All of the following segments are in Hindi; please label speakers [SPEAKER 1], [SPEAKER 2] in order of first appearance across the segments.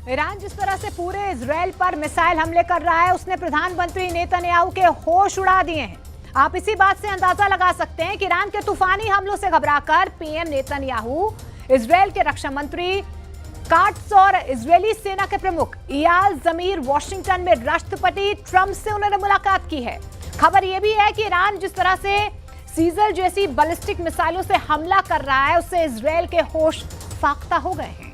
[SPEAKER 1] ईरान जिस तरह से पूरे इजराइल पर मिसाइल हमले कर रहा है, उसने प्रधानमंत्री नेतन्याहू के होश उड़ा दिए हैं। आप इसी बात से अंदाजा लगा सकते हैं कि ईरान के तूफानी हमलों से घबराकर पीएम नेतन्याहू इजराइल के रक्षा मंत्री काट्स और इजरायली सेना के प्रमुख इयाल जमीर वॉशिंगटन में राष्ट्रपति ट्रंप से उन्होंने मुलाकात की है। खबर यह भी है कि ईरान जिस तरह से सीजर जैसी बैलिस्टिक मिसाइलों से हमला कर रहा है, उससे इजराइल के होश फाख्ता हो गए हैं।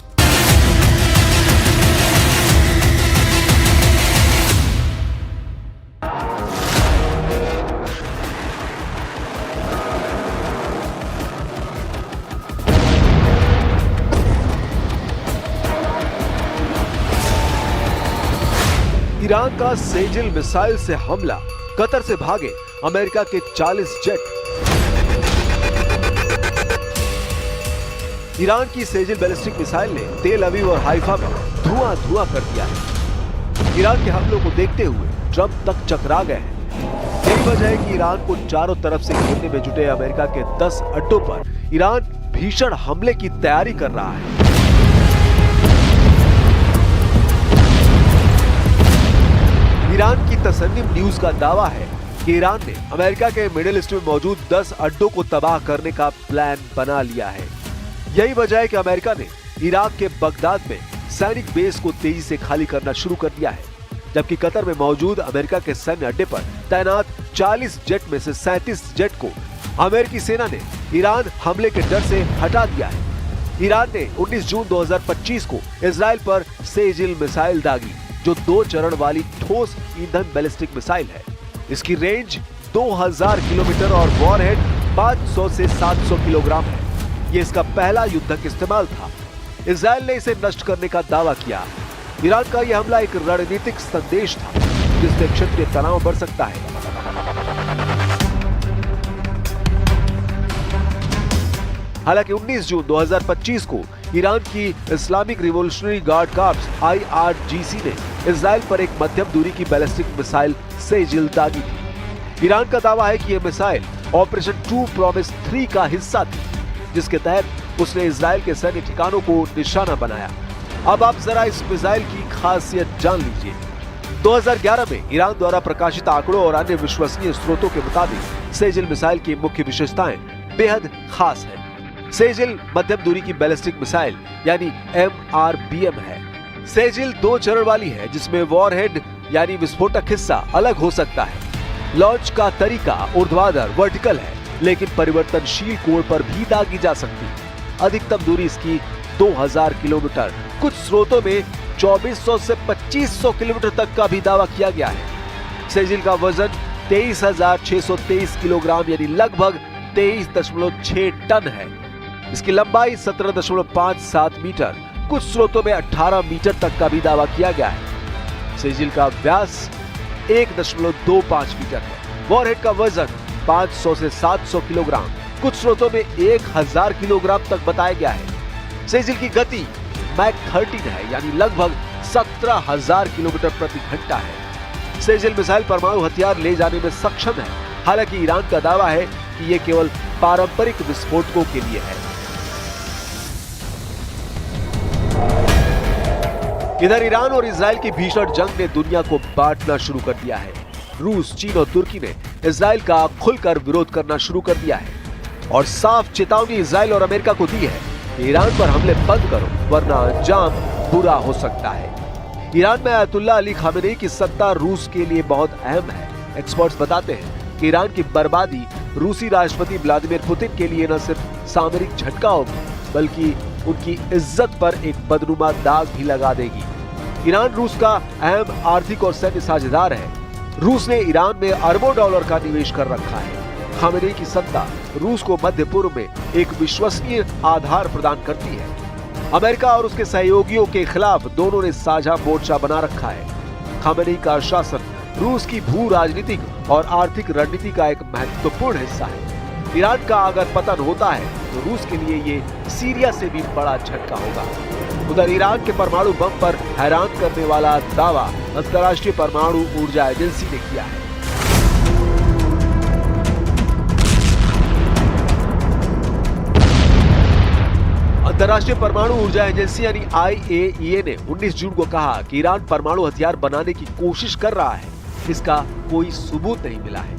[SPEAKER 2] ईरान का सेजिल मिसाइल से हमला, कतर से भागे अमेरिका के 40 जेट। ईरान की सेजिल बैलिस्टिक मिसाइल ने तेल अवीव और हाइफा में धुआं कर दिया है। ईरान के हमलों को देखते हुए ट्रंप तक चकरा गए हैं। यही वजह है कि ईरान को चारों तरफ से घेरने में जुटे अमेरिका के 10 अड्डों पर ईरान भीषण हमले की तैयारी कर रहा है। ईरान की तसन्निम न्यूज का दावा है कि ईरान ने अमेरिका के मिडिल ईस्ट में मौजूद 10 अड्डों को तबाह करने का प्लान बना लिया है। यही वजह है कि अमेरिका ने इराक के बगदाद में सैनिक बेस को तेजी से खाली करना शुरू कर दिया है, जबकि कतर में मौजूद अमेरिका के सैन्य अड्डे पर तैनात 40 जेट में से 37 जेट को अमेरिकी सेना ने ईरान हमले के डर से हटा दिया है। ईरान ने 19 जून 2025 को इजराइल पर सेजिल मिसाइल दागी, जो 2 चरण वाली ठोस ईंधन बैलिस्टिक मिसाइल है। इसकी रेंज 2000 किलोमीटर और वॉरहेड 500 से 700 किलोग्राम है। ये इसका पहला युद्धक इस्तेमाल था। इजराइल ने इसे नष्ट करने का दावा किया। ईरान का यह हमला एक रणनीतिक संदेश था, जिससे क्षेत्रीय तनाव बढ़ सकता है। हालांकि 19 जून 2025 को ईरान की Islamic revolutionary guard corps IRGC ने इजराइल पर एक मध्यम दूरी की बैलिस्टिक मिसाइल सेजिल दागी थी। ईरान का दावा है कि यह मिसाइल ऑपरेशन ट्रू प्रॉमिस 3 का हिस्सा थी, जिसके तहत उसने इजराइल के सैन्य ठिकानों को निशाना बनाया। अब आप जरा इस मिसाइल की खासियत जान लीजिए। 2011 में ईरान द्वारा प्रकाशित आंकड़ों और अन्य विश्वसनीय स्रोतों के मुताबिक सेजिल मिसाइल की मुख्य विशेषताएं बेहद खास है। सेजिल मध्यम दूरी की बैलिस्टिक मिसाइल यानी MRBM है। सेजिल 2 चरण वाली है, जिसमें वॉरहेड यानी विस्फोटक हिस्सा अलग हो सकता है। लॉन्च का तरीका ऊर्ध्वाधर वर्टिकल है, लेकिन परिवर्तनशील कोण पर भी दागी जा सकती है। अधिकतम दूरी इसकी 2000 किलोमीटर, कुछ स्रोतों में 2400 से 2500 किलोमीटर तक का भी दावा किया गया है। सेजिल का वजन 23,623 किलोग्राम यानी लगभग 23.6 टन है। इसकी लंबाई 17.57 मीटर, कुछ स्रोतों में 18 मीटर तक का भी दावा किया गया है। सेजिल का व्यास 1.25 मीटर है। वॉरहेड का वजन 500 से 700 किलोग्राम, कुछ स्रोतों में 1000 किलोग्राम तक बताया गया है। सेजिल की गति मैक 13 है, यानी लगभग 17,000 किलोमीटर प्रति घंटा है। सेजिल मिसाइल परमाणु हथियार ले जाने में सक्षम है। हालांकि ईरान का दावा है कि यह केवल पारंपरिक विस्फोटकों के लिए है। इधर ईरान और इजराइल की भीषण जंग ने दुनिया को बांटना शुरू कर दिया है। रूस, चीन और तुर्की ने इजराइल का खुलकर विरोध करना शुरू कर दिया है और साफ चेतावनी इजराइल और अमेरिका को दी है कि ईरान पर हमले बंद करो, वरना अंजाम बुरा हो सकता है। ईरान में अयतुल्ला अली खामेनेई की सत्ता रूस के लिए बहुत अहम है। एक्सपर्ट्स बताते हैं कि ईरान की बर्बादी रूसी राष्ट्रपति व्लादिमीर पुतिन के लिए न सिर्फ सामरिक झटका होगी, बल्कि उनकी इज्जत पर एक बदनुमा दाग भी लगा देगी। ईरान रूस का अहम आर्थिक और सैन्य साझेदार है। रूस ने ईरान में अरबों डॉलर का निवेश कर रखा है। खामेनेई की सत्ता रूस को मध्य पूर्व में एक विश्वसनीय आधार प्रदान करती है। अमेरिका और उसके सहयोगियों के खिलाफ दोनों ने साझा मोर्चा बना रखा है। खामेनेई का शासन रूस की भू राजनीतिक और आर्थिक रणनीति का एक महत्वपूर्ण हिस्सा है। ईरान का अगर पतन होता है तो रूस के लिए ये सीरिया से भी बड़ा झटका होगा। उधर ईरान के परमाणु बम पर हैरान करने वाला दावा अंतर्राष्ट्रीय परमाणु ऊर्जा एजेंसी ने किया है। अंतर्राष्ट्रीय परमाणु ऊर्जा एजेंसी यानी IAEA ने 19 जून को कहा कि ईरान परमाणु हथियार बनाने की कोशिश कर रहा है, इसका कोई सबूत नहीं मिला है।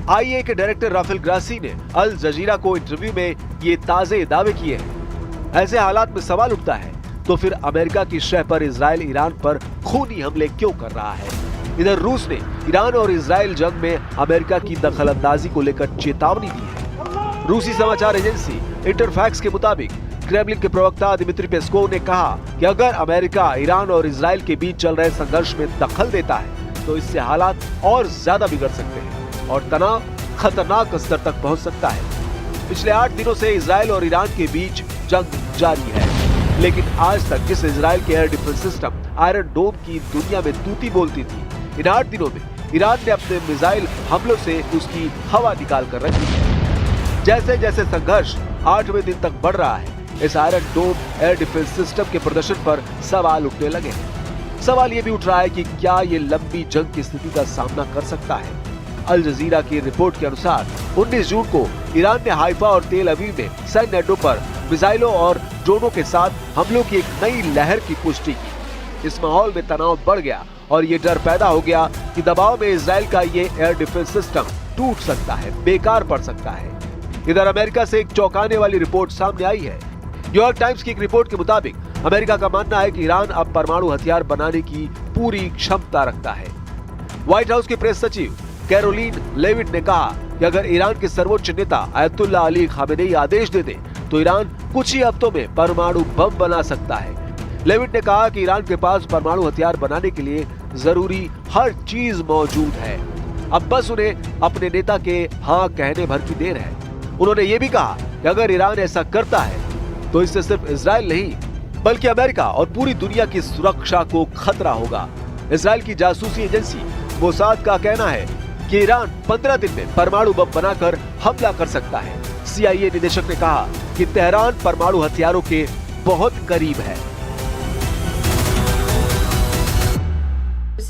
[SPEAKER 2] IAEA के डायरेक्टर राफेल ग्रासी ने अल जजीरा को इंटरव्यू में ये ताजे दावे किए हैं। ऐसे हालात में सवाल उठता है तो फिर अमेरिका की शह पर इजराइल ईरान पर खूनी हमले क्यों कर रहा है? इधर रूस ने ईरान और इजराइल जंग में अमेरिका की दखलंदाजी को लेकर चेतावनी दी है। रूसी समाचार एजेंसी इंटरफैक्स के मुताबिक क्रेमलिन के प्रवक्ता दिमित्री पेस्कोव ने कहा कि अगर अमेरिका ईरान और इजराइल के बीच चल रहे संघर्ष में दखल देता है तो इससे हालात और ज्यादा बिगड़ सकते हैं और तनाव खतरनाक स्तर तक पहुंच सकता है। पिछले 8 दिनों से इजराइल और ईरान के बीच जंग जारी है, लेकिन आज तक जिस इजराइल के एयर डिफेंस सिस्टम आयरन डोम की दुनिया में तूती बोलती थी, इन 8 दिनों में ईरान ने अपने मिसाइल हमलों से उसकी हवा निकाल कर रखी है। जैसे जैसे संघर्ष 8वें दिन तक बढ़ रहा है, इस आयरन डोम एयर डिफेंस सिस्टम के प्रदर्शन पर सवाल उठने लगे हैं। सवाल ये भी उठ रहा है कि क्या ये लंबी जंग की स्थिति का सामना कर सकता है? अल जजीरा की रिपोर्ट के अनुसार 19 जून को ईरान ने हाइफा और तेल अवीव में सैन्य अड्डों पर मिसाइलों और ड्रोनों के साथ हमलों की एक नई लहर की पुष्टि की। इस माहौल में तनाव बढ़ गया और ये डर पैदा हो गया कि दबाव में इजराइल का ये एयर डिफेंस सिस्टम टूट सकता है, बेकार पड़ सकता है। इधर अमेरिका से एक चौंकाने वाली रिपोर्ट सामने आई है। न्यूयॉर्क टाइम्स की एक रिपोर्ट के मुताबिक अमेरिका का मानना है कि ईरान अब परमाणु हथियार बनाने की पूरी क्षमता रखता है। व्हाइट हाउस के प्रेस सचिव कैरोलिन लेविट ने कहा कि अगर ईरान के सर्वोच्च नेता अयतुल्ला अली खामेनेई आदेश दे दे तो ईरान कुछ ही हफ्तों में परमाणु बम बना सकता है। लेविट ने कहा कि ईरान के पास परमाणु हथियार बनाने के लिए जरूरी हर चीज मौजूद है, अब बस उन्हें अपने नेता के हाँ कहने भर की देर है। उन्होंने ये भी कहा कि अगर ईरान ऐसा करता है तो इससे सिर्फ इजराइल नहीं बल्कि अमेरिका और पूरी दुनिया की सुरक्षा को खतरा होगा। इजराइल की जासूसी एजेंसी मोसाद का कहना है कि ईरान 15 दिन में परमाणु बम बनाकर हमला कर सकता है। CIA निदेशक ने कहा कि तेहरान परमाणु हथियारों के बहुत करीब है।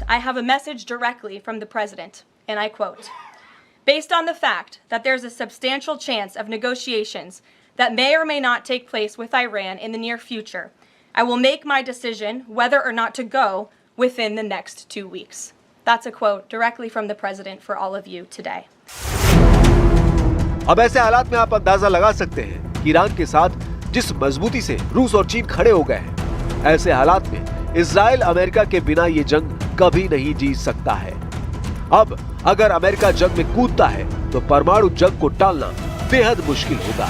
[SPEAKER 3] I have a message directly from the president, and I quote, "Based on the fact that there's a substantial chance of negotiations that may or may not take place with Iran in the near future, I will make my decision whether or not to go within the next 2 weeks." That's a quote directly from the president for all of you today.
[SPEAKER 2] अब ऐसे हालात में आप अंदाजा लगा सकते हैं कि ईरान के साथ जिस मजबूती से रूस और चीन खड़े हो गए हैं, ऐसे हालात में इजराइल अमेरिका के बिना ये जंग कभी नहीं जीत सकता है। अब अगर अमेरिका जंग में कूदता है तो परमाणु जंग को टालना बेहद मुश्किल होगा।